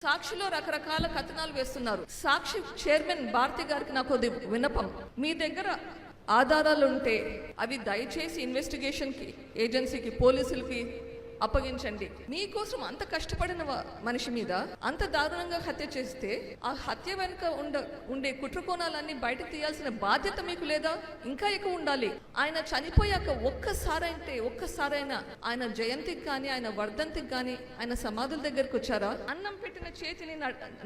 సాక్షిలో రకరకాల కథనాలు వేస్తున్నారు. సాక్షి చైర్మన్ భారతి గారికి నాకు విన్నపం, మీ దగ్గర ఆధారాలు ఉంటే అవి దయచేసి ఇన్వెస్టిగేషన్కి ఏజెన్సీకి పోలీసులకి అప్పగించండి. మీకోసం అంత కష్టపడిన మనిషి మీద అంత దారుణంగా హత్య చేస్తే ఆ హత్య వెనుక ఉండే కుట్రకోణాలన్నీ బయటకు తీయాల్సిన బాధ్యత మీకు లేదా? ఇంకా ఎక్కువ ఉండాలి. ఆయన చనిపోయాక ఒక్కసారైనా ఆయన జయంతికి కానీ ఆయన వర్ధంతికి కానీ ఆయన సమాధుల దగ్గరకు వచ్చారా? అన్నం పెట్టిన చేతిని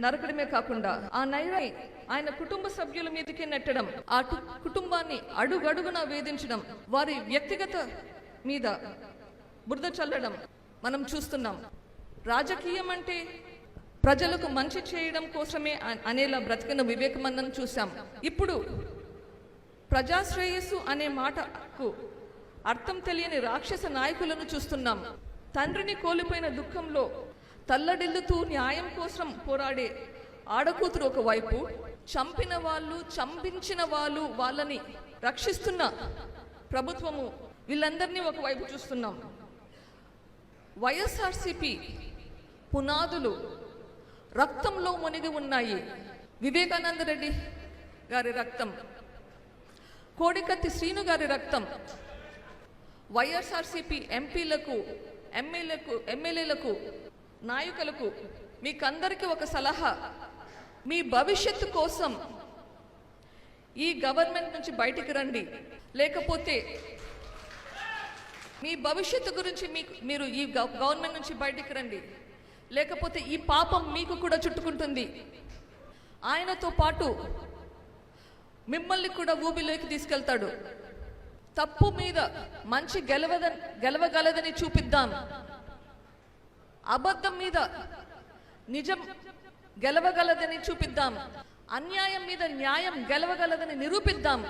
నరకడమే కాకుండా ఆ నైరాయి ఆయన కుటుంబ సభ్యుల మీదకి నెట్టడం, ఆ కుటుంబాన్ని అడుగడుగునా వేధించడం, వారి వ్యక్తిగత మీద బురద చల్లడం మనం చూస్తున్నాం. రాజకీయం అంటే ప్రజలకు మంచి చేయడం కోసమే అనేలా బ్రతికిన వివేకమన్నను చూసాం. ఇప్పుడు ప్రజాశ్రేయస్సు అనే మాటకు అర్థం తెలియని రాక్షస నాయకులను చూస్తున్నాం. తండ్రిని కోల్పోయిన దుఃఖంలో తల్లడిల్లుతూ న్యాయం కోసం పోరాడే ఆడకూతురు ఒకవైపు, చంపిన వాళ్ళు చంపించిన వాళ్ళని రక్షిస్తున్న ప్రభుత్వము, వీళ్ళందరినీ ఒకవైపు చూస్తున్నాం. వైఎస్ఆర్సీపీ పునాదులు రక్తంలో మునిగి ఉన్నాయి. వివేకానంద రెడ్డి గారి రక్తం, కోడికత్తి శ్రీను గారి రక్తం, వైఎస్ఆర్సీపీ ఎంపీలకు ఎమ్మెల్యేలకు నాయకులకు మీకందరికీ ఒక సలహా, మీ భవిష్యత్తు కోసం ఈ గవర్నమెంట్ నుంచి బయటికి రండి. లేకపోతే మీ భవిష్యత్తు గురించి మీరు ఈ గవర్నమెంట్ నుంచి బయటికి రండి, లేకపోతే ఈ పాపం మీకు కూడా చుట్టుకుంటుంది. ఆయనతో పాటు మిమ్మల్ని కూడా ఊబిలోకి తీసుకెళ్తాడు. తప్పు మీద మంచి గెలవగలదని చూపిద్దాం. అబద్ధం మీద నిజం గెలవగలదని చూపిద్దాం. అన్యాయం మీద న్యాయం గెలవగలదని నిరూపిద్దాం.